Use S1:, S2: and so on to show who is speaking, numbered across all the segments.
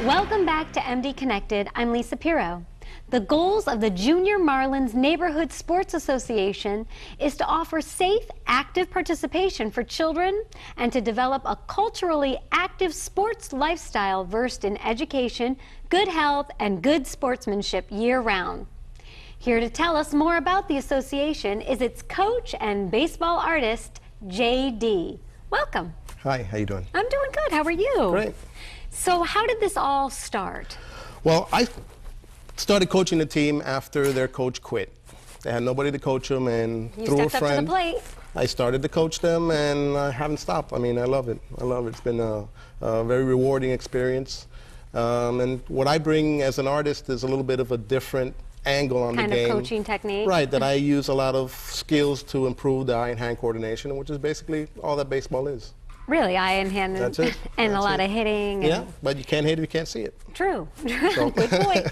S1: Welcome back to MD Connected. I'm Lisa Pirro. The goals of the Junior Marlins Neighborhood Sports Association is to offer safe, active participation for children and to develop a culturally active sports lifestyle versed in education, good health, and good sportsmanship year-round. Here to tell us more about the association is its coach and baseball artist, J.D. Welcome.
S2: Hi, how you doing?
S1: I'm doing good. How are you?
S2: Great.
S1: So how did this all start?
S2: Well, I started coaching the team after their coach quit. They had nobody to coach them, and through a friend,
S1: stepped up to the plate.
S2: I started to coach them, and I haven't stopped. I mean, I love it. I love it. It's been a very rewarding experience. And what I bring as an artist is a little bit of a different angle on the game.
S1: Kind of coaching technique.
S2: Right, that I use a lot of skills to improve the eye and hand coordination, which is basically all that baseball is.
S1: Really, eye and hand.
S2: That's it.
S1: And
S2: That's
S1: a lot
S2: it.
S1: of hitting.
S2: Yeah, but you can't hit if you can't see it.
S1: True.
S2: So.
S1: Good point.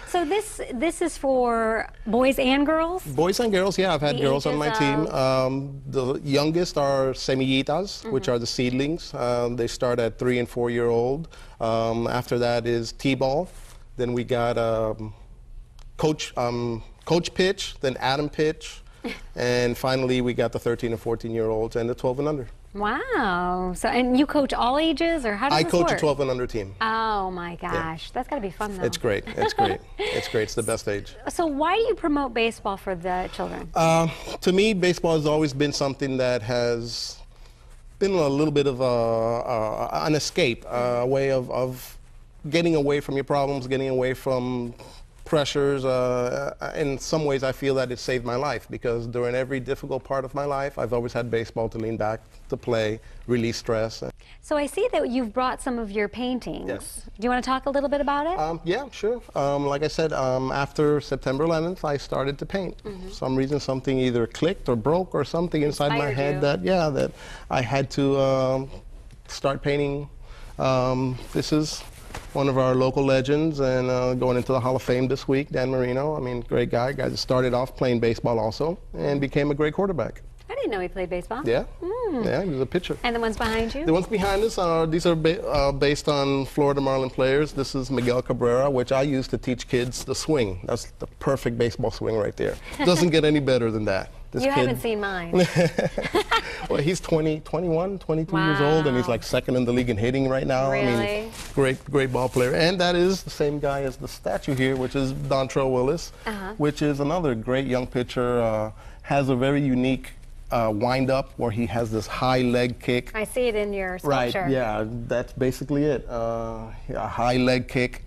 S1: So this is for boys and girls?
S2: Boys and girls, yeah. I've had
S1: The
S2: girls on my
S1: ages
S2: team. The youngest are semillitas, which are the seedlings. They start at 3 and 4 year old. After that is T-ball. Then we got coach pitch, then Adam pitch, and finally we got the 13 and 14 year olds and the 12 and under.
S1: Wow. So, and you coach all ages, or how does this work?
S2: I coach a 12 and under team.
S1: Oh my gosh,
S2: Yeah.
S1: That's got to be fun though.
S2: It's great. It's great. It's great. It's the best age.
S1: So why do you promote baseball for the children?
S2: To me, baseball has always been something that has been a little bit of an escape, a way of getting away from your problems, getting away from pressures. In some ways, I feel that it saved my life, because during every difficult part of my life, I've always had baseball to lean back, to play, release stress.
S1: So I see that you've brought some of your paintings.
S2: Yes.
S1: Do you want to talk a little bit about it?
S2: Yeah, sure. Like I said, after September 11th, I started to paint. For some reason, something either clicked or broke or something inside my
S1: Inspired
S2: head
S1: you.
S2: that I had to start painting. This is one of our local legends, and going into the Hall of Fame this week, Dan Marino. I mean, great guy. Guy that started off playing baseball also and became a great quarterback.
S1: I didn't know he played baseball.
S2: Yeah, yeah, he was a pitcher.
S1: And the ones behind you?
S2: The ones behind us, these are based on Florida Marlin players. This is Miguel Cabrera, which I use to teach kids the swing. That's the perfect baseball swing right there. Doesn't get any better than that. This
S1: You
S2: kid,
S1: haven't seen mine.
S2: well, he's 21, 22 years old, and he's like second in the league in hitting right now. I
S1: Really?
S2: mean, great ball player. And that is the same guy as the statue here, which is Dontrell Willis, which is another great young pitcher. Has a very unique wind up where he has this high leg kick.
S1: I see it in your sculpture.
S2: Right, yeah, that's basically it. A high leg kick,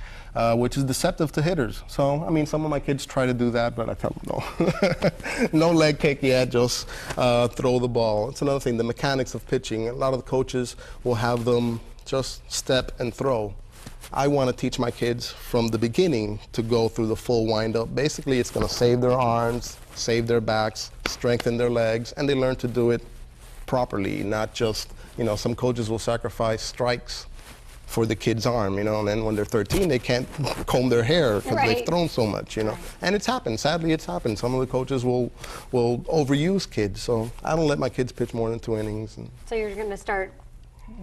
S2: which is deceptive to hitters. So, I mean, some of my kids try to do that, but I tell them no. No leg kick yet, just throw the ball. It's another thing, the mechanics of pitching. A lot of the coaches will have them just step and throw. I want to teach my kids from the beginning to go through the full wind-up. Basically, it's going to save their arms, save their backs, strengthen their legs, and they learn to do it properly, not just, you know, some coaches will sacrifice strikes for the kid's arm, you know, and then when they're 13, they can't comb their hair because they've thrown so much, you know. And it's happened. Sadly, it's happened. Some of the coaches will overuse kids, so I don't let my kids pitch more than 2 innings. And
S1: So you're going to start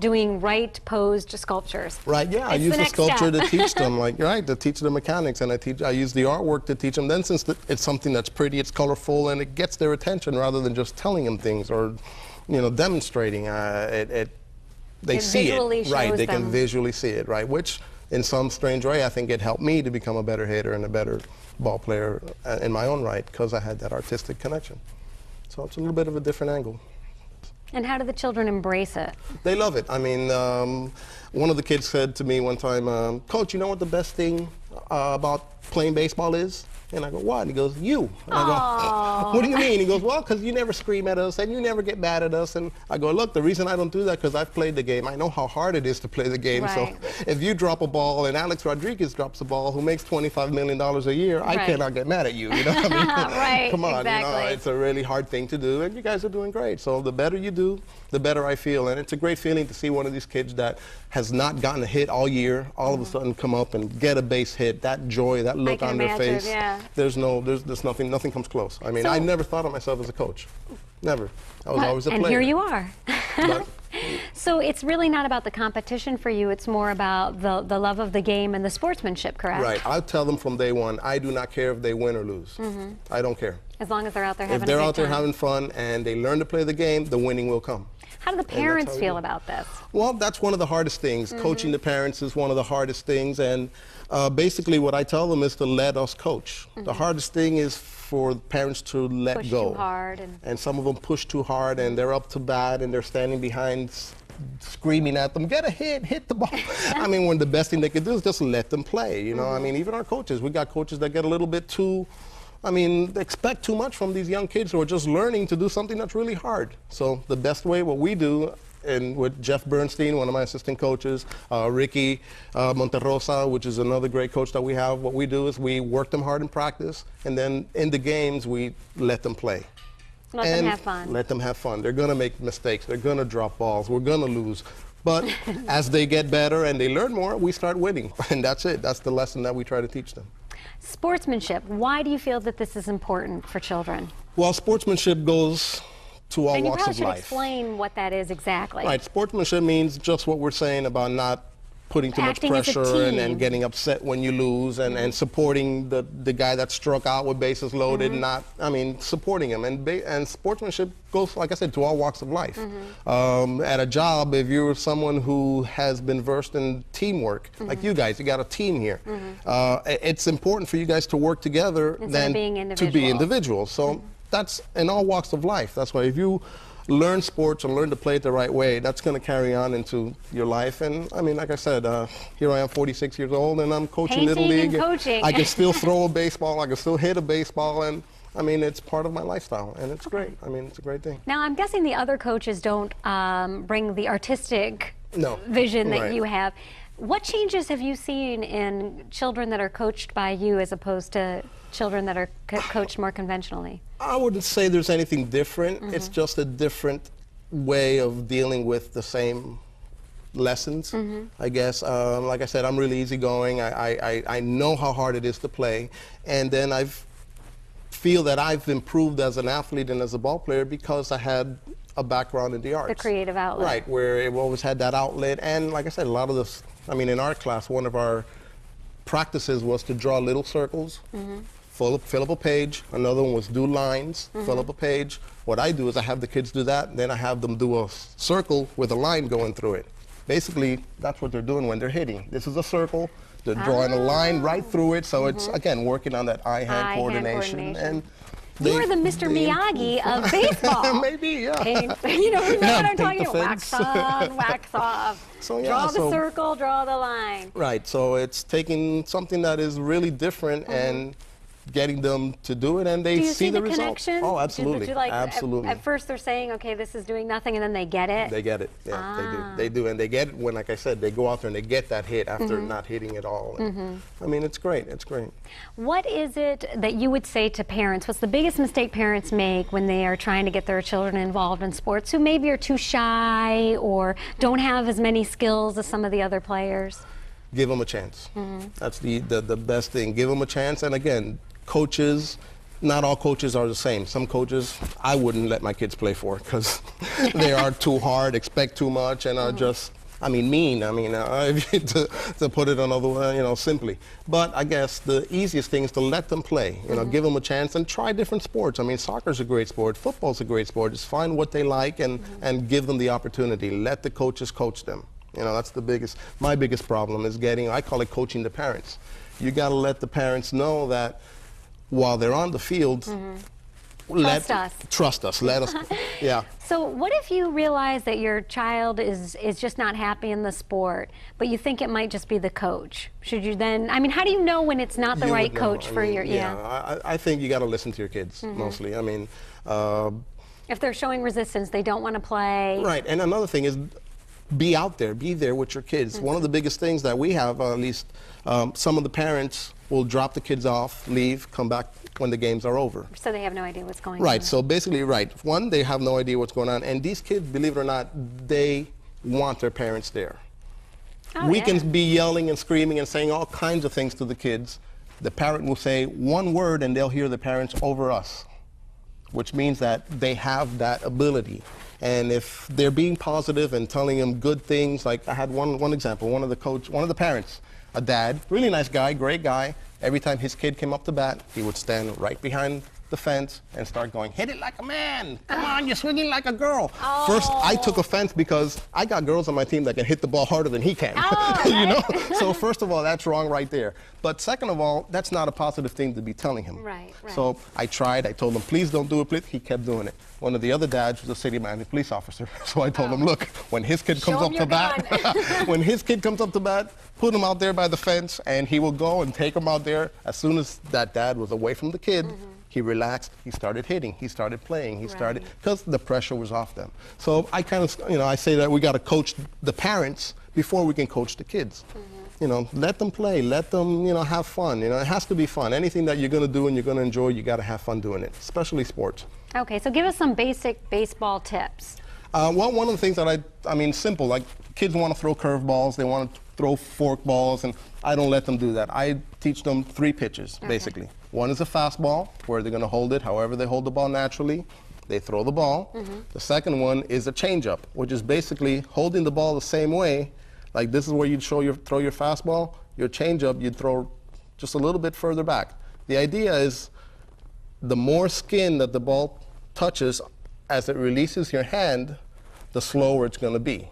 S1: doing right posed sculptures.
S2: Right, yeah, I use the sculpture to teach them, like, right, to teach the mechanics, and I use the artwork to teach them. Then since it's something that's pretty, it's colorful, and it gets their attention rather than just telling them things or, you know, demonstrating. They see it, right, they can visually see it, right, which in some strange way I think it helped me to become a better hitter and a better ball player in my own right, because I had that artistic connection. So it's a little bit of a different angle.
S1: And how do the children embrace it?
S2: They love it. I mean, one of the kids said to me one time, Coach, you know what the best thing about playing baseball is? And I go, what? And he goes, you. And I go, what do you mean? He goes, well, because you never scream at us and you never get mad at us. And I go, look, the reason I don't do that because I've played the game. I know how hard it is to play the game.
S1: Right.
S2: So if you drop a ball and Alex Rodriguez drops a ball who makes $25 million a year, I cannot get mad at you. You know what I mean?
S1: Right,
S2: Come on,
S1: exactly.
S2: you know, it's a really hard thing to do, and you guys are doing great. So the better you do, the better I feel. And it's a great feeling to see one of these kids that has not gotten a hit all year, all of a sudden come up and get a base hit. That joy, that look on their face.
S1: Yeah.
S2: There's nothing comes close. I mean,
S1: So,
S2: I never thought of myself as a coach. Never. I was always a player.
S1: And here you are.
S2: But
S1: So it's really not about the competition for you, it's more about the love of the game and the sportsmanship, correct?
S2: Right. I tell them from day one, I do not care if they win or lose. I don't care.
S1: As long as they're out there having
S2: If they're
S1: a good
S2: out there
S1: time.
S2: having fun and they learn to play the game, the winning will come.
S1: How do the parents feel about this?
S2: Well, that's one of the hardest things. Coaching the parents is one of the hardest things, and basically what I tell them is to let us coach. The hardest thing is for parents to let
S1: Push
S2: go.
S1: too hard.
S2: And some of them push too hard, and they're up to bat, and they're standing behind screaming at them, get a hit the ball. I mean, when the best thing they can do is just let them play, you know? I mean, even our coaches, we got coaches that get a little bit too, I mean, they expect too much from these young kids who are just learning to do something that's really hard. So the best way, what we do, and with Jeff Bernstein, one of my assistant coaches, Ricky Monterrosa, which is another great coach that we have, what we do is we work them hard in practice, and then in the games, we let them play.
S1: Let them have fun.
S2: Let them have fun. They're going to make mistakes. They're going to drop balls. We're going to lose. But as they get better and they learn more, we start winning. And that's it. That's the lesson that we try to teach them.
S1: Sportsmanship. Why do you feel that this is important for children?
S2: Well, sportsmanship goes to all
S1: And you
S2: walks
S1: probably
S2: of
S1: should
S2: life.
S1: explain what that is exactly.
S2: Right. Sportsmanship means just what we're saying about not putting too much
S1: Acting as a
S2: pressure and
S1: team.
S2: getting upset when you lose, and supporting the guy that struck out with bases loaded, not, I mean, supporting him. And sportsmanship goes, like I said, to all walks of life. At a job, if you're someone who has been versed in teamwork, like you guys, you got a team here, it's important for you guys to work together
S1: Instead of being
S2: to be individuals. So that's in all walks of life. That's why if you learn sports and learn to play it the right way, that's going to carry on into your life. And I mean, like I said, here I am, 46 years old, and I'm coaching Little League.
S1: And coaching.
S2: I can still throw a baseball, I can still hit a baseball, and I mean, it's part of my lifestyle, and it's great. I mean, it's a great thing.
S1: Now, I'm guessing the other coaches don't bring the artistic
S2: No.
S1: vision that
S2: Right.
S1: you have. What changes have you seen in children that are coached by you as opposed to children that are coached more conventionally?
S2: I wouldn't say there's anything different. It's just a different way of dealing with the same lessons, I guess. Like I said, I'm really easygoing. I know how hard it is to play, and then I feel that I've improved as an athlete and as a ball player because I had a background in the arts.
S1: The creative outlet.
S2: Right, where it always had that outlet. And like I said, a lot of this, I mean, in art class, one of our practices was to draw little circles, fill up a page. Another one was do lines, fill up a page. What I do is I have the kids do that, then I have them do a circle with a line going through it. Basically, that's what they're doing when they're hitting. This is a circle, they're drawing a line right through it, so it's, again, working on that eye-hand coordination. And
S1: you're the Mr. Miyagi of baseball.
S2: Maybe, yeah.
S1: You know what I'm
S2: paint
S1: talking
S2: the
S1: about? Wax
S2: fence.
S1: on, wax off.
S2: So, yeah,
S1: draw the
S2: so-
S1: circle, draw the line.
S2: Right, so it's taking something that is really different and getting them to do it, and they
S1: Do you
S2: see the results.
S1: connection?
S2: Oh, absolutely,
S1: Do you, like,
S2: absolutely.
S1: At first they're saying, okay, this is doing nothing, and then they get it?
S2: They get it, yeah, they do, and they get it when, like I said, they go out there and they get that hit after not hitting at all. And, I mean, it's great, it's great.
S1: What is it that you would say to parents? What's the biggest mistake parents make when they are trying to get their children involved in sports who maybe are too shy or don't have as many skills as some of the other players?
S2: Give them a chance. That's the best thing. Give them a chance, and again, coaches, not all coaches are the same. Some coaches I wouldn't let my kids play for because they are too hard, expect too much, and are just, I mean, mean. I mean, to put it another way, you know, simply. But I guess the easiest thing is to let them play. You know, give them a chance and try different sports. I mean, soccer's a great sport, football's a great sport. Just find what they like and give them the opportunity. Let the coaches coach them. You know, that's my biggest problem is I call it coaching the parents. You got to let the parents know that while they're on the field, trust us, let us, yeah.
S1: So what if you realize that your child is just not happy in the sport, but you think it might just be the coach? Should you then, I mean, how do you know when it's not the right coach for your,
S2: I think you got to listen to your kids, mostly. I mean,
S1: if they're showing resistance, they don't want to play.
S2: Right, and another thing is, be out there, be there with your kids. One of the biggest things that we have, at least some of the parents will drop the kids off, leave, come back when the games are over.
S1: So they have no idea what's going on.
S2: Right, so basically, one, they have no idea what's going on, and these kids, believe it or not, they want their parents there. We can be yelling and screaming and saying all kinds of things to the kids. The parent will say one word and they'll hear the parents over us, which means that they have that ability. And if they're being positive and telling them good things, like I had one example, one of the parents, a dad, really nice guy, great guy. Every time his kid came up to bat, he would stand right behind the fence and start going, hit it like a man. Come on, you're swinging like a girl.
S1: Oh.
S2: First, I took offense because I got girls on my team that can hit the ball harder than he can.
S1: Oh,
S2: you know? So first of all, that's wrong right there. But second of all, that's not a positive thing to be telling him.
S1: Right.
S2: So I tried. I told him, please don't do it, please. He kept doing it. One of the other dads was a city manager, police officer. So I told him, look, when his kid comes up to bat, when his kid comes up to bat, put him out there by the fence, and he will go and take him out there. As soon as that dad was away from the kid, he relaxed, he started hitting, he started playing, he started, because the pressure was off them. So I kind of, I say that we got to coach the parents before we can coach the kids. Let them play, let them, have fun. It has to be fun. Anything that you're going to do and you're going to enjoy, you got to have fun doing it, especially sports.
S1: Okay, so give us some basic baseball tips.
S2: Well, one of the things that I mean, simple, like kids want to throw curveballs, they want to throw fork balls, and I don't let them do that. I teach them 3 pitches, basically. One is a fastball, where they're going to hold it however they hold the ball naturally. They throw the ball. The second one is a changeup, which is basically holding the ball the same way. Like this is where you'd throw your fastball. Your changeup, you'd throw just a little bit further back. The idea is the more skin that the ball touches as it releases your hand, the slower it's going to be.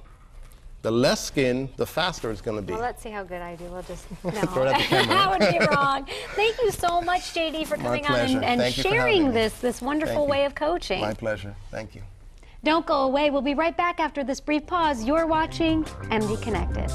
S2: The less skin, the faster it's going to be.
S1: Well, let's see how good I do. We'll just, no.
S2: Throw it at the camera.
S1: That would be wrong. Thank you so much, JD, for coming on and sharing this wonderful way of coaching.
S2: My pleasure. Thank you.
S1: Don't go away. We'll be right back after this brief pause. You're watching MD Connected.